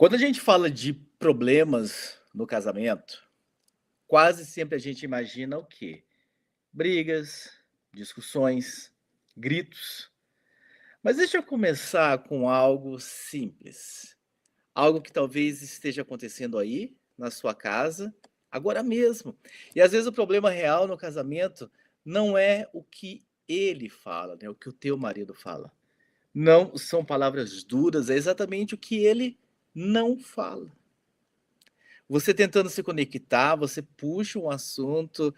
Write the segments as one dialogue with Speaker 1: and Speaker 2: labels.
Speaker 1: Quando a gente fala de problemas no casamento, quase sempre a gente imagina o quê? Brigas, discussões, gritos. Mas deixa eu começar com algo simples. Algo que talvez esteja acontecendo aí, na sua casa, agora mesmo. E às vezes o problema real no casamento não é o que ele fala, né? O que o teu marido fala. Não são palavras duras, é exatamente o que ele não fala. Você tentando se conectar, você puxa um assunto,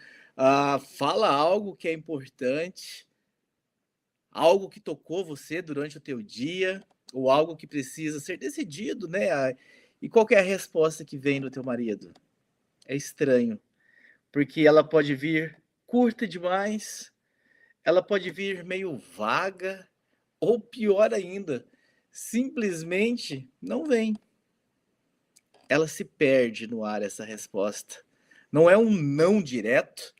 Speaker 1: fala algo que é importante, algo que tocou você durante o teu dia, ou algo que precisa ser decidido, né, e qual que é a resposta que vem do teu marido? É estranho, porque ela pode vir curta demais, ela pode vir meio vaga, ou pior ainda, simplesmente não vem. Ela se perde no ar, essa resposta. Não é um não direto,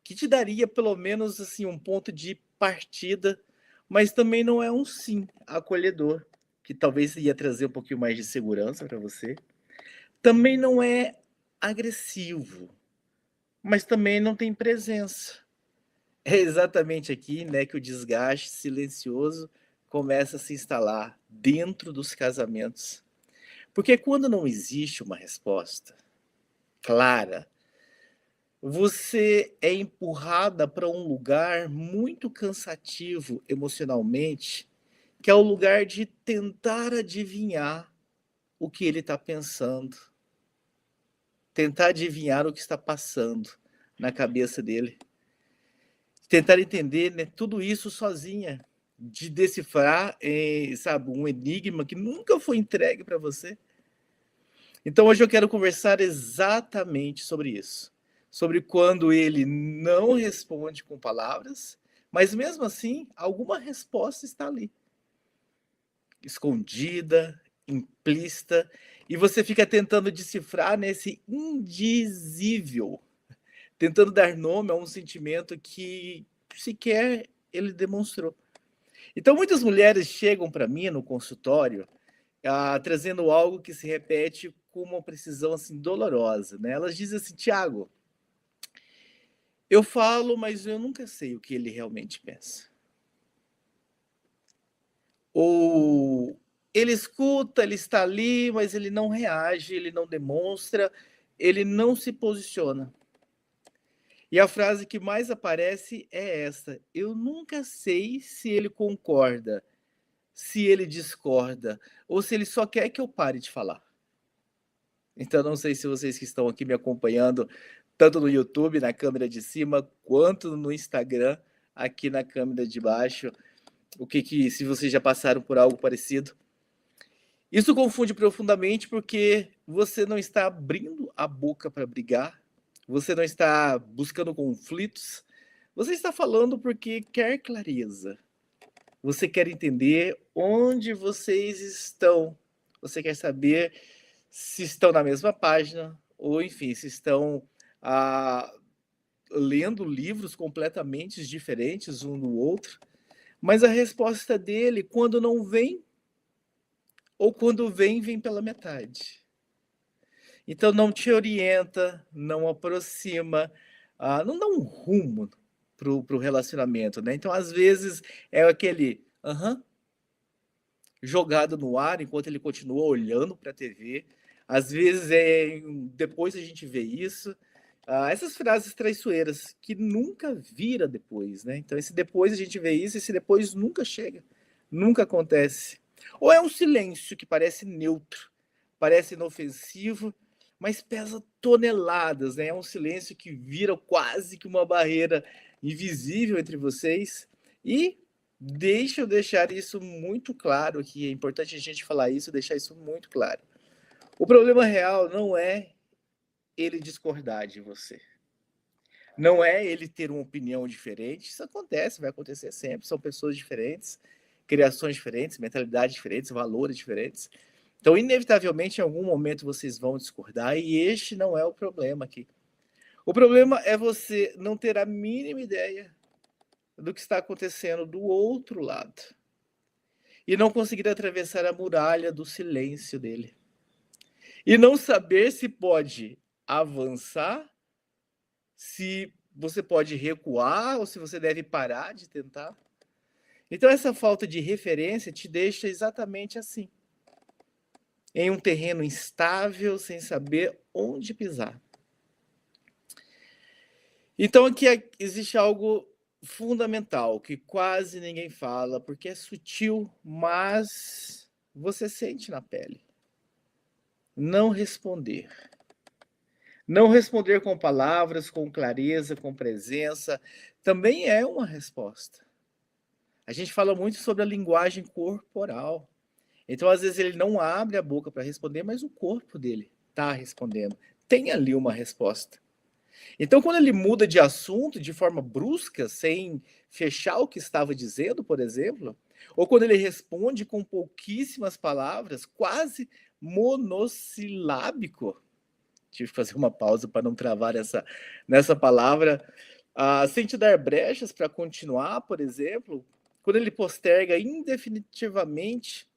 Speaker 1: que te daria pelo menos, assim, um ponto de partida, mas também não é um sim acolhedor, que talvez ia trazer um pouquinho mais de segurança para você. Também não é agressivo, mas também não tem presença. É exatamente aqui, né, que o desgaste silencioso começa a se instalar dentro dos casamentos. Porque quando não existe uma resposta clara, você é empurrada para um lugar muito cansativo emocionalmente, que é o lugar de tentar adivinhar o que ele está pensando, tentar adivinhar o que está passando na cabeça dele, tentar entender, né, tudo isso sozinha, de decifrar, sabe, um enigma que nunca foi entregue para você. Então hoje eu quero conversar exatamente sobre isso, sobre quando ele não responde com palavras, mas mesmo assim alguma resposta está ali, escondida, implícita, e você fica tentando decifrar nesse indizível, tentando dar nome a um sentimento que sequer ele demonstrou. Então muitas mulheres chegam para mim no consultório, trazendo algo que se repete com uma precisão, assim, dolorosa, né. Elas dizem assim: "Tiago, eu falo, mas eu nunca sei o que ele realmente pensa". Ou ele escuta, ele está ali, mas ele não reage, ele não demonstra, ele não se posiciona. E a frase que mais aparece é essa: "Eu nunca sei se ele concorda, se ele discorda, ou se ele só quer que eu pare de falar". Então não sei se vocês que estão aqui me acompanhando, tanto no YouTube, na câmera de cima, quanto no Instagram, aqui na câmera de baixo, o que que se vocês já passaram por algo parecido. Isso confunde profundamente, porque você não está abrindo a boca para brigar, você não está buscando conflitos, você está falando porque quer clareza, você quer entender onde vocês estão, você quer saber se estão na mesma página ou, enfim, se estão, ah, lendo livros completamente diferentes um do outro, mas a resposta dele, quando não vem, ou quando vem, vem pela metade. Então não te orienta, não aproxima, não dá um rumo para o relacionamento, né. Então, às vezes, é aquele "aham", jogado no ar enquanto ele continua olhando para a TV. Às vezes, depois a gente vê isso. Essas frases traiçoeiras que nunca vira depois, né. Então esse depois a gente vê isso, esse depois nunca chega, nunca acontece. Ou é um silêncio que parece neutro, parece inofensivo, mas pesa toneladas, né. É um silêncio que vira quase que uma barreira invisível entre vocês. E deixa eu deixar isso muito claro aqui, é importante a gente falar isso, deixar isso muito claro. O problema real não é ele discordar de você. Não é ele ter uma opinião diferente, isso acontece, vai acontecer sempre, são pessoas diferentes, criações diferentes, mentalidades diferentes, valores diferentes. Então, inevitavelmente, em algum momento vocês vão discordar e este não é o problema aqui. O problema é você não ter a mínima ideia do que está acontecendo do outro lado e não conseguir atravessar a muralha do silêncio dele. e não saber se pode avançar, se você pode recuar ou se você deve parar de tentar. Então essa falta de referência te deixa exatamente assim, em um terreno instável, sem saber onde pisar. Então aqui existe algo fundamental que quase ninguém fala, porque é sutil, mas você sente na pele. Não responder. Não responder com palavras, com clareza, com presença, também é uma resposta. A gente fala muito sobre a linguagem corporal. Então, às vezes, ele não abre a boca para responder, mas o corpo dele está respondendo. Tem ali uma resposta. Então, quando ele muda de assunto de forma brusca, sem fechar o que estava dizendo, por exemplo, ou quando ele responde com pouquíssimas palavras, quase monossilábico, tive que fazer uma pausa para não travar nessa palavra, sem te dar brechas para continuar, por exemplo, quando ele posterga indefinitivamente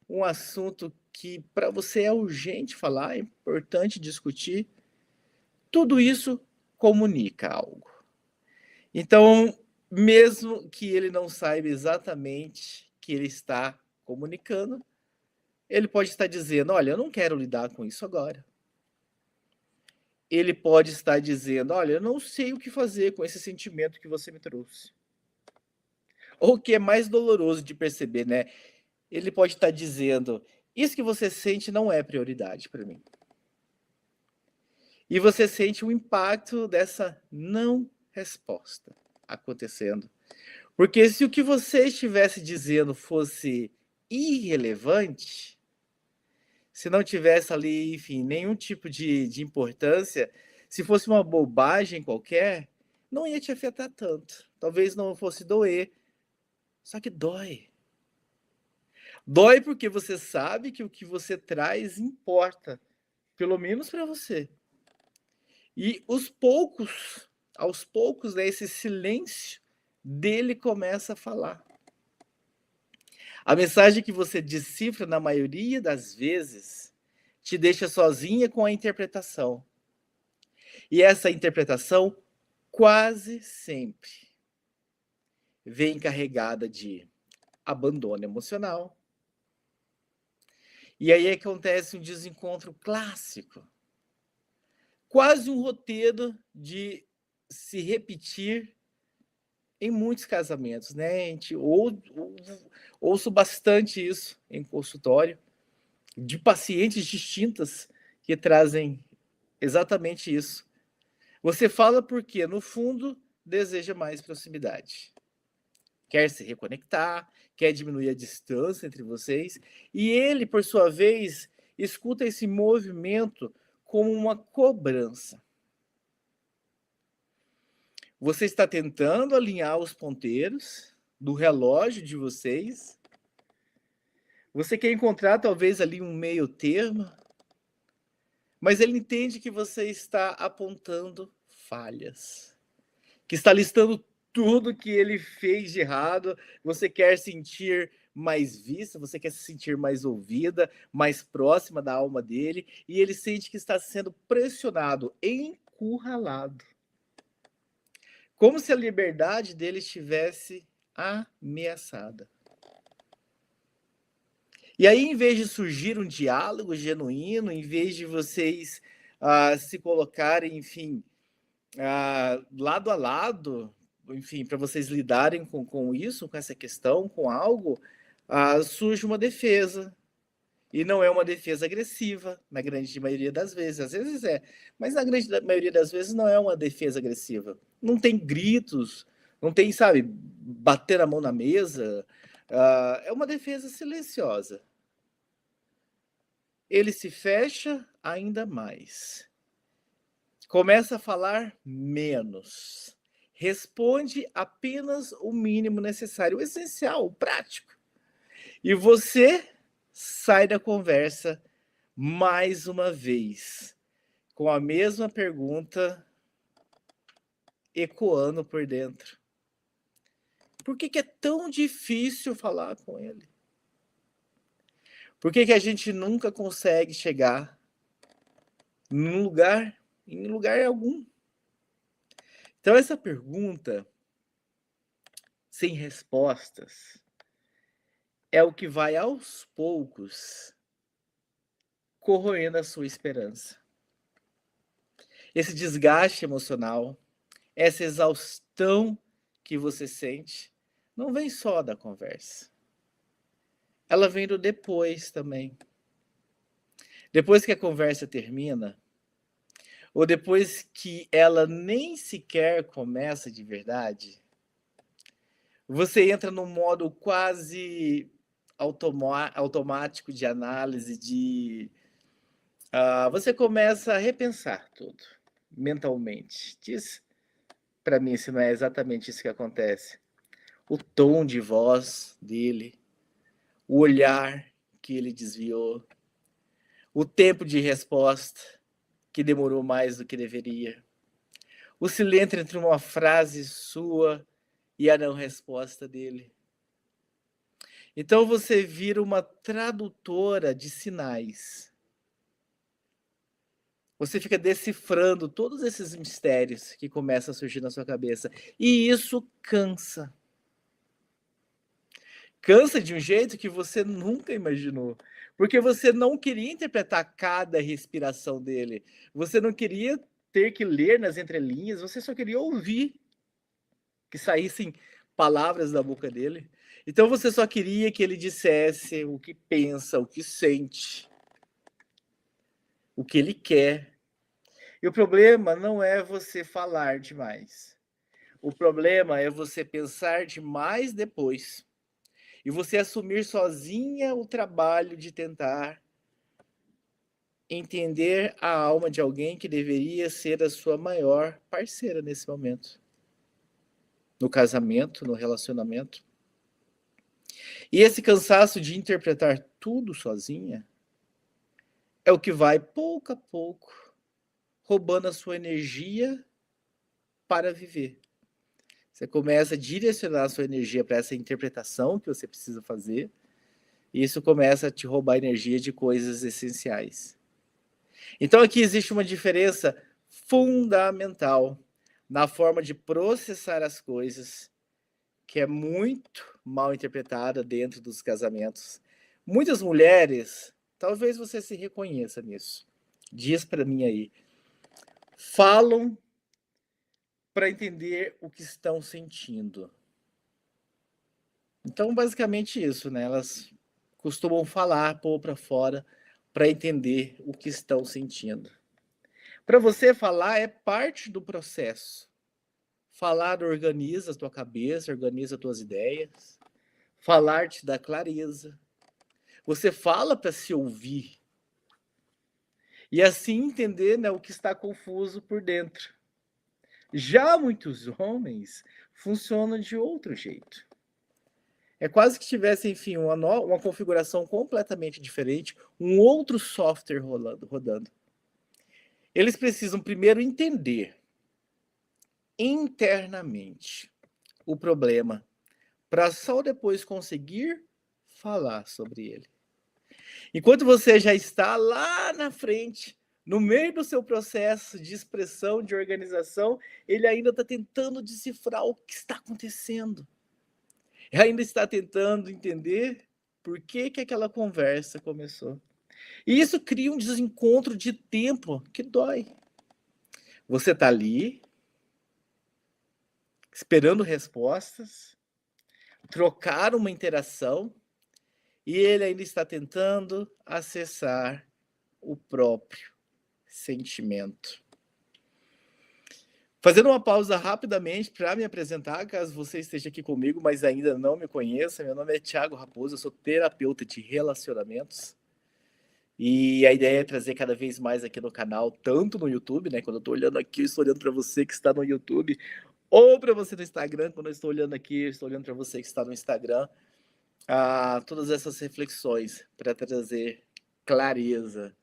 Speaker 1: um assunto que para você é urgente falar, é importante discutir, tudo isso comunica algo. Então, mesmo que ele não saiba exatamente que ele está comunicando, ele pode estar dizendo: olha, eu não quero lidar com isso agora. Ele pode estar dizendo: olha, eu não sei o que fazer com esse sentimento que você me trouxe. Ou o que é mais doloroso de perceber, né? Ele pode estar dizendo: isso que você sente não é prioridade para mim. E você sente o impacto dessa não resposta acontecendo. Porque se o que você estivesse dizendo fosse irrelevante, se não tivesse ali, enfim, nenhum tipo de importância, se fosse uma bobagem qualquer, não ia te afetar tanto. Talvez não fosse doer, só que dói. Dói porque você sabe que o que você traz importa, pelo menos para você. E aos poucos, né, esse silêncio dele começa a falar. A mensagem que você decifra, na maioria das vezes, te deixa sozinha com a interpretação. E essa interpretação, quase sempre, vem carregada de abandono emocional. E aí acontece um desencontro clássico, quase um roteiro de se repetir em muitos casamentos, né? A gente ouço bastante isso em consultório, de pacientes distintas que trazem exatamente isso. Você fala porque, no fundo, deseja mais proximidade. Quer se reconectar, quer diminuir a distância entre vocês, e ele, por sua vez, escuta esse movimento como uma cobrança. Você está tentando alinhar os ponteiros do relógio de vocês. Você quer encontrar talvez ali um meio termo, mas ele entende que você está apontando falhas, que está listando tudo que ele fez de errado. Você quer sentir mais vista, você quer se sentir mais ouvida, mais próxima da alma dele, e ele sente que está sendo pressionado, encurralado. Como se a liberdade dele estivesse ameaçada. E aí, em vez de surgir um diálogo genuíno, em vez de vocês se colocarem, enfim, lado a lado, enfim, para vocês lidarem com isso, com essa questão, com algo, surge uma defesa. E não é uma defesa agressiva, na grande maioria das vezes. Às vezes é, mas na grande maioria das vezes não é uma defesa agressiva. Não tem gritos, não tem, sabe, bater a mão na mesa. É uma defesa silenciosa. Ele se fecha ainda mais. Começa a falar menos. Responde apenas o mínimo necessário, o essencial, o prático. E você sai da conversa mais uma vez, com a mesma pergunta ecoando por dentro. Por que é tão difícil falar com ele? Por que a gente nunca consegue chegar Em lugar algum. Então, essa pergunta sem respostas é o que vai aos poucos corroendo a sua esperança. Esse desgaste emocional, essa exaustão que você sente, não vem só da conversa. Ela vem do depois também. Depois que a conversa termina, ou depois que ela nem sequer começa de verdade, você entra num modo quase automático de análise, você começa a repensar tudo mentalmente. Diz para mim se não é exatamente isso que acontece. O tom de voz dele, o olhar que ele desviou, o tempo de resposta que demorou mais do que deveria, o silêncio entre uma frase sua e a não resposta dele. Então você vira uma tradutora de sinais. Você fica decifrando todos esses mistérios que começam a surgir na sua cabeça. E isso cansa. Cansa de um jeito que você nunca imaginou. Porque você não queria interpretar cada respiração dele. Você não queria ter que ler nas entrelinhas, você só queria ouvir que saíssem palavras da boca dele. Então você só queria que ele dissesse o que pensa, o que sente, o que ele quer. E o problema não é você falar demais. O problema é você pensar demais depois. E você assumir sozinha o trabalho de tentar entender a alma de alguém que deveria ser a sua maior parceira nesse momento. No casamento, no relacionamento. E esse cansaço de interpretar tudo sozinha é o que vai, pouco a pouco, roubando a sua energia para viver. Você começa a direcionar a sua energia para essa interpretação que você precisa fazer, e isso começa a te roubar energia de coisas essenciais. Então aqui existe uma diferença fundamental na forma de processar as coisas, que é muito mal interpretada dentro dos casamentos. Muitas mulheres, talvez você se reconheça nisso, diz para mim aí, falam para entender o que estão sentindo. Então, basicamente isso, né? Elas costumam falar, pôr para fora, para entender o que estão sentindo. Para você falar é parte do processo. Falar organiza a tua cabeça, organiza as tuas ideias. Falar te dá clareza. Você fala para se ouvir. E assim entender, né, o que está confuso por dentro. Já muitos homens funcionam de outro jeito. É quase que tivesse, enfim, uma configuração completamente diferente, um outro software rodando. Eles precisam primeiro entender internamente o problema, para só depois conseguir falar sobre ele. Enquanto você já está lá na frente, no meio do seu processo de expressão, de organização, ele ainda está tentando decifrar o que está acontecendo. Ele ainda está tentando entender por que aquela conversa começou. E isso cria um desencontro de tempo que dói. Você está ali, esperando respostas, trocar uma interação, e ele ainda está tentando acessar o próprio sentimento. Fazendo uma pausa rapidamente para me apresentar, caso você esteja aqui comigo, mas ainda não me conheça, meu nome é Thiago Raposo, eu sou terapeuta de relacionamentos. E a ideia é trazer cada vez mais aqui no canal, tanto no YouTube, né? Quando eu estou olhando aqui, eu estou olhando para você que está no YouTube, ou para você no Instagram, quando eu estou olhando aqui, eu estou olhando para você que está no Instagram. Todas essas reflexões para trazer clareza.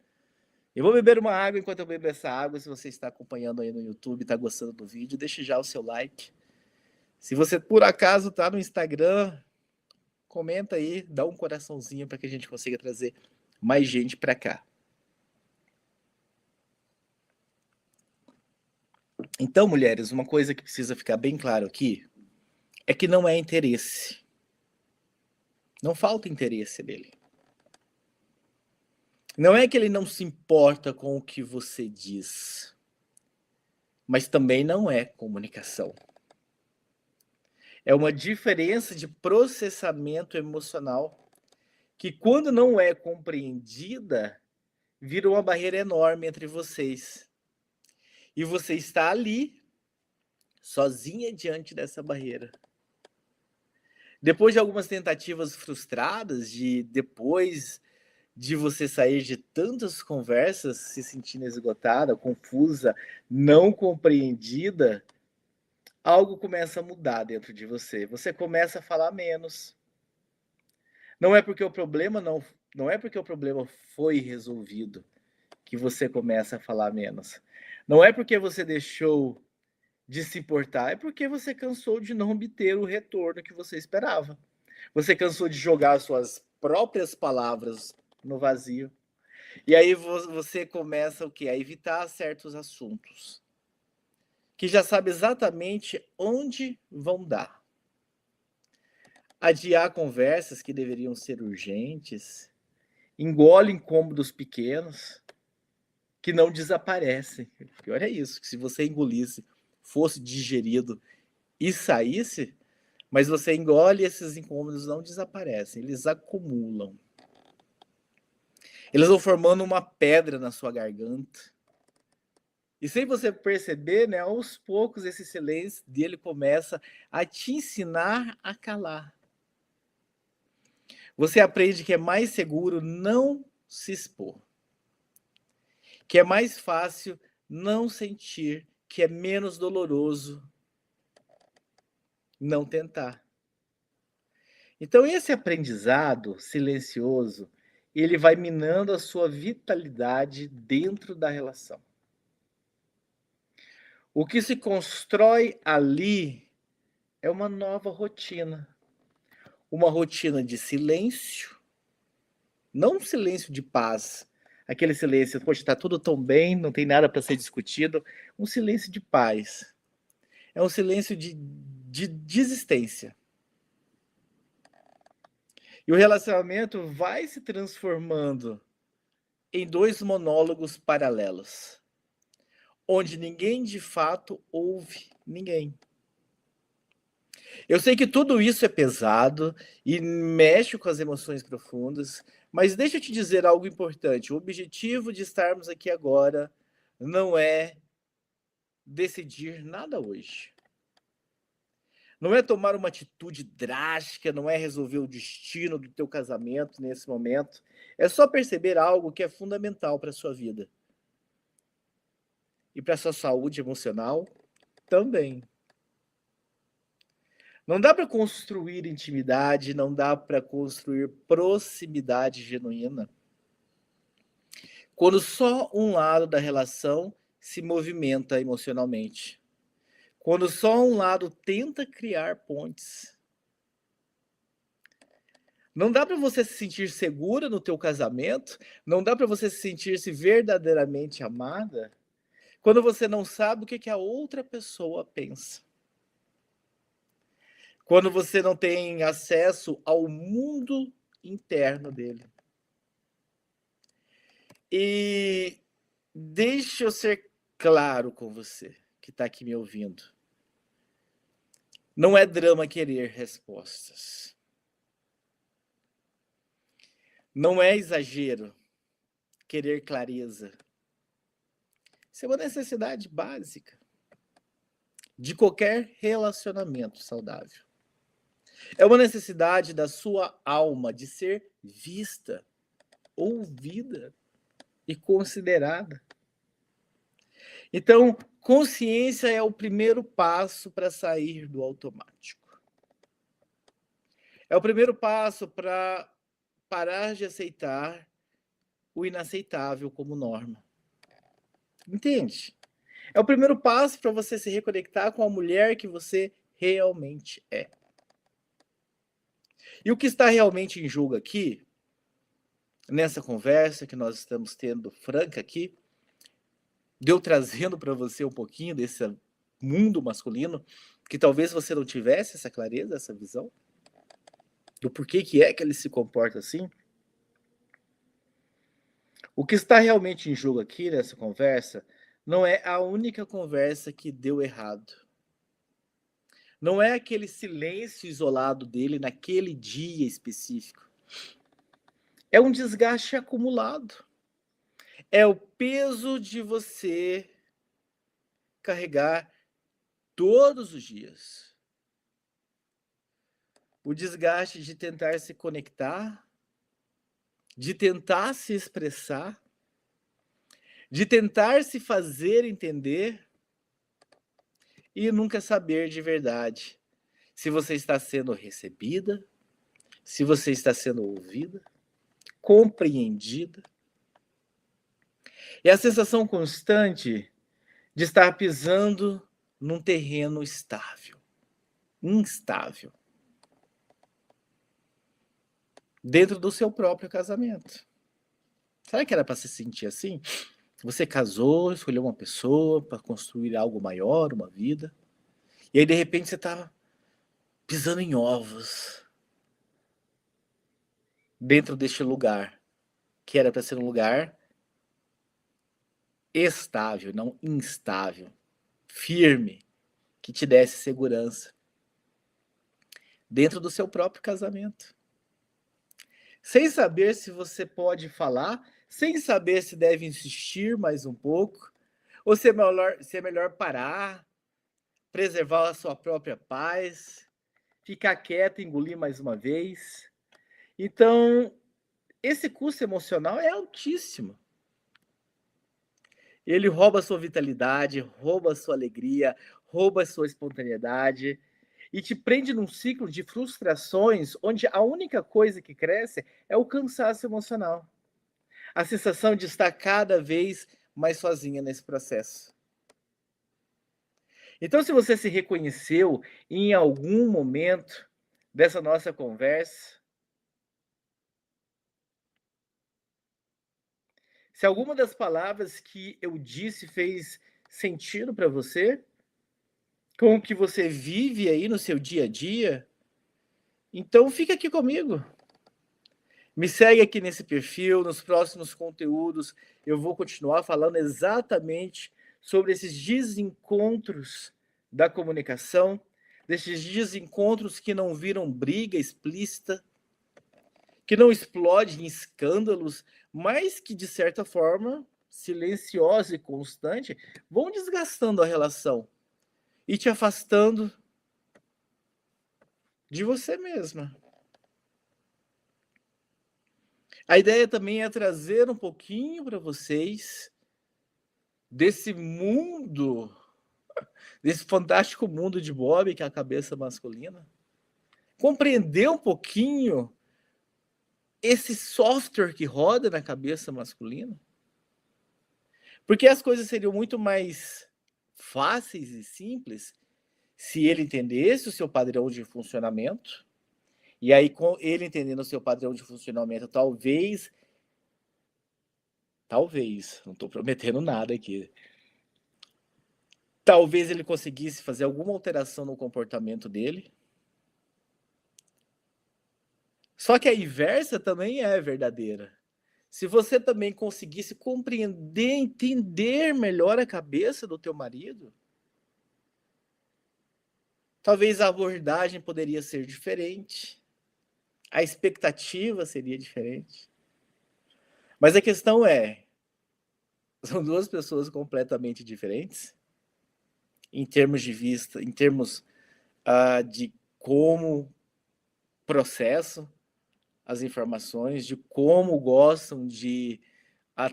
Speaker 1: Eu vou beber uma água enquanto eu bebo essa água. Se você está acompanhando aí no YouTube, está gostando do vídeo, deixe já o seu like. Se você por acaso está no Instagram, comenta aí, dá um coraçãozinho para que a gente consiga trazer mais gente para cá. Então, mulheres, uma coisa que precisa ficar bem claro aqui é que não é interesse. Não falta interesse dele. Não é que ele não se importa com o que você diz, mas também não é comunicação. É uma diferença de processamento emocional que, quando não é compreendida, vira uma barreira enorme entre vocês. E você está ali, sozinha diante dessa barreira. Depois de algumas tentativas frustradas, depois de você sair de tantas conversas se sentindo esgotada, confusa, não compreendida, algo começa a mudar dentro de você. Você começa a falar menos. Não é porque o problema não é porque o problema foi resolvido que você começa a falar menos. Não é porque você deixou de se importar, é porque você cansou de não obter o retorno que você esperava. Você cansou de jogar suas próprias palavras no vazio. E aí você começa o quê? A evitar certos assuntos que já sabe exatamente onde vão dar. Adiar conversas que deveriam ser urgentes, engole incômodos pequenos que não desaparecem. O pior é isso, que se você engolisse, fosse digerido e saísse, mas você engole, esses incômodos não desaparecem, eles acumulam. Eles vão formando uma pedra na sua garganta. E sem você perceber, né, aos poucos esse silêncio dele começa a te ensinar a calar. Você aprende que é mais seguro não se expor, que é mais fácil não sentir, que é menos doloroso não tentar. Então esse aprendizado silencioso, ele vai minando a sua vitalidade dentro da relação. O que se constrói ali é uma nova rotina. Uma rotina de silêncio, não um silêncio de paz, aquele silêncio, poxa, está tudo tão bem, não tem nada para ser discutido, um silêncio de paz. É um silêncio de desistência. E o relacionamento vai se transformando em dois monólogos paralelos, onde ninguém de fato ouve ninguém. Eu sei que tudo isso é pesado e mexe com as emoções profundas, mas deixa eu te dizer algo importante. O objetivo de estarmos aqui agora não é decidir nada hoje. Não é tomar uma atitude drástica, não é resolver o destino do teu casamento nesse momento. É só perceber algo que é fundamental para a sua vida. E para a sua saúde emocional também. Não dá para construir intimidade, não dá para construir proximidade genuína quando só um lado da relação se movimenta emocionalmente. Quando só um lado tenta criar pontes. Não dá para você se sentir segura no teu casamento, não dá para você se sentir-se verdadeiramente amada quando você não sabe o que a outra pessoa pensa. Quando você não tem acesso ao mundo interno dele. E deixa eu ser claro com você que está aqui me ouvindo. Não é drama querer respostas. Não é exagero querer clareza. Isso é uma necessidade básica de qualquer relacionamento saudável. É uma necessidade da sua alma de ser vista, ouvida e considerada. Então, consciência é o primeiro passo para sair do automático. É o primeiro passo para parar de aceitar o inaceitável como norma. Entende? É o primeiro passo para você se reconectar com a mulher que você realmente é. E o que está realmente em jogo aqui, nessa conversa que nós estamos tendo franca aqui, Deu trazendo para você um pouquinho desse mundo masculino, que talvez você não tivesse essa clareza, essa visão, do porquê que é que ele se comporta assim? O que está realmente em jogo aqui nessa conversa não é a única conversa que deu errado. Não é aquele silêncio isolado dele naquele dia específico. É um desgaste acumulado. É o peso de você carregar todos os dias. O desgaste de tentar se conectar, de tentar se expressar, de tentar se fazer entender e nunca saber de verdade se você está sendo recebida, se você está sendo ouvida, compreendida. E a sensação constante de estar pisando num terreno estável, instável, dentro do seu próprio casamento. Será que era para se sentir assim? Você casou, escolheu uma pessoa para construir algo maior, uma vida, e aí de repente você está pisando em ovos dentro deste lugar, que era para ser um lugar estável, não instável, firme, que te desse segurança dentro do seu próprio casamento. Sem saber se você pode falar, sem saber se deve insistir mais um pouco, ou se é melhor parar, preservar a sua própria paz, ficar quieto, engolir mais uma vez. Então, esse custo emocional é altíssimo. Ele rouba a sua vitalidade, rouba a sua alegria, rouba a sua espontaneidade e te prende num ciclo de frustrações onde a única coisa que cresce é o cansaço emocional. A sensação de estar cada vez mais sozinha nesse processo. Então, se você se reconheceu em algum momento dessa nossa conversa, se alguma das palavras que eu disse fez sentido para você, com o que você vive aí no seu dia a dia, então fica aqui comigo. Me segue aqui nesse perfil, nos próximos conteúdos eu vou continuar falando exatamente sobre esses desencontros da comunicação, desses desencontros que não viram briga explícita, que não explode em escândalos, mas que de certa forma, silenciosa e constante, vão desgastando a relação e te afastando de você mesma. A ideia também é trazer um pouquinho para vocês desse mundo, desse fantástico mundo de Bob, que é a cabeça masculina. Compreender um pouquinho esse software que roda na cabeça masculina. Porque as coisas seriam muito mais fáceis e simples se ele entendesse o seu padrão de funcionamento. E aí, com ele entendendo o seu padrão de funcionamento, talvez, não estou prometendo nada aqui, talvez ele conseguisse fazer alguma alteração no comportamento dele. Só que a inversa também é verdadeira. Se você também conseguisse compreender, entender melhor a cabeça do teu marido, talvez a abordagem poderia ser diferente, a expectativa seria diferente. Mas a questão é, são duas pessoas completamente diferentes, em termos de vista, em termos de como processam as informações, de como gostam de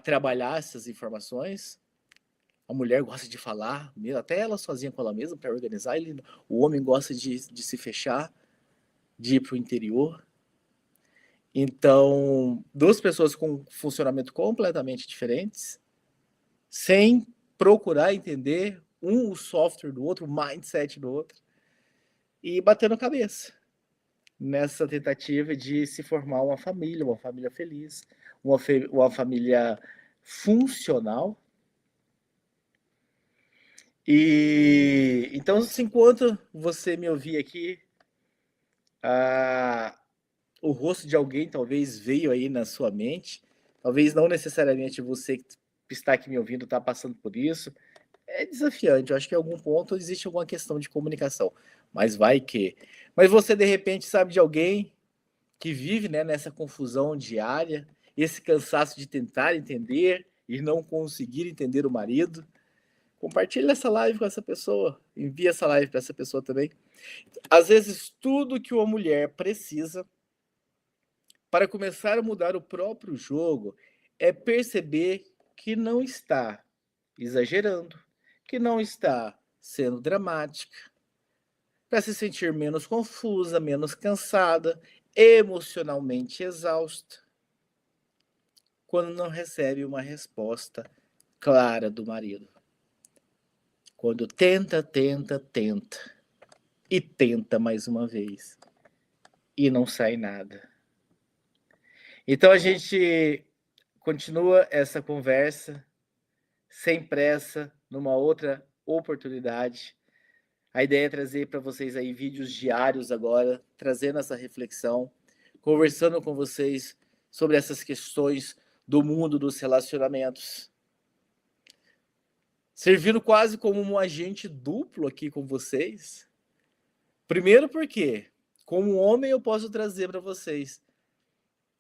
Speaker 1: trabalhar essas informações. A mulher gosta de falar, até ela sozinha com ela mesma, para organizar. O homem gosta de se fechar, de ir para o interior. Então, duas pessoas com funcionamento completamente diferentes, sem procurar entender o software do outro, o mindset do outro, e batendo cabeça nessa tentativa de se formar uma família feliz, uma família funcional, E então, se enquanto você me ouvir aqui, o rosto de alguém talvez veio aí na sua mente, talvez não necessariamente você que está aqui me ouvindo está passando por isso. É desafiante, eu acho que em algum ponto existe alguma questão de comunicação, mas vai que. Mas você de repente sabe de alguém que vive, né, nessa confusão diária, esse cansaço de tentar entender e não conseguir entender o marido. Compartilha essa live com essa pessoa, envia essa live para essa pessoa também. Às vezes, tudo que uma mulher precisa para começar a mudar o próprio jogo é perceber que não está exagerando, que não está sendo dramática, para se sentir menos confusa, menos cansada, emocionalmente exausta, quando não recebe uma resposta clara do marido. Quando tenta, tenta, tenta, e tenta mais uma vez, e não sai nada. Então a gente continua essa conversa sem pressa, numa outra oportunidade. A ideia é trazer para vocês aí vídeos diários agora, trazendo essa reflexão, conversando com vocês sobre essas questões do mundo dos relacionamentos. Servindo quase como um agente duplo aqui com vocês. Primeiro porque, como homem, eu posso trazer para vocês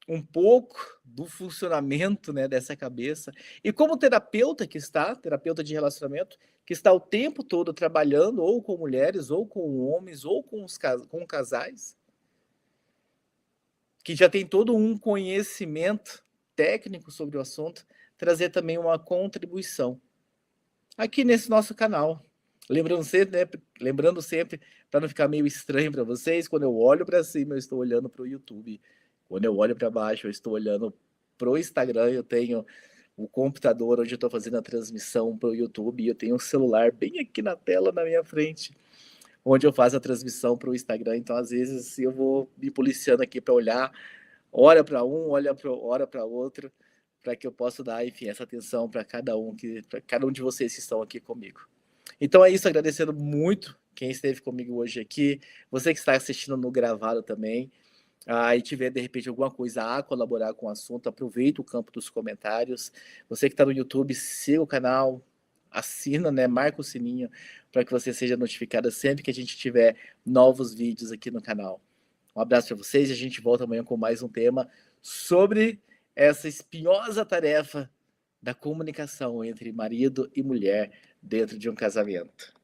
Speaker 1: um pouco do funcionamento, né, dessa cabeça. E como terapeuta que está, terapeuta de relacionamento, que está o tempo todo trabalhando ou com mulheres, ou com homens, ou com casais, que já tem todo um conhecimento técnico sobre o assunto, trazer também uma contribuição aqui nesse nosso canal. Lembrando sempre, para não ficar meio estranho para vocês, quando eu olho para cima, eu estou olhando para o YouTube. Quando eu olho para baixo, eu estou olhando para o Instagram. Eu tenho o computador onde eu estou fazendo a transmissão para o YouTube. E eu tenho um celular bem aqui na tela, na minha frente, onde eu faço a transmissão para o Instagram. Então, às vezes, eu vou me policiando aqui para olhar, hora para um, hora para outro, para que eu possa dar, enfim, essa atenção para cada um de vocês que estão aqui comigo. Então é isso, agradecendo muito quem esteve comigo hoje aqui, você que está assistindo no gravado também, e tiver de repente alguma coisa a colaborar com o assunto, aproveita o campo dos comentários. Você que está no YouTube, siga o canal, assina, né, marca o sininho para que você seja notificado sempre que a gente tiver novos vídeos aqui no canal. Um abraço para vocês e a gente volta amanhã com mais um tema sobre essa espinhosa tarefa da comunicação entre marido e mulher dentro de um casamento.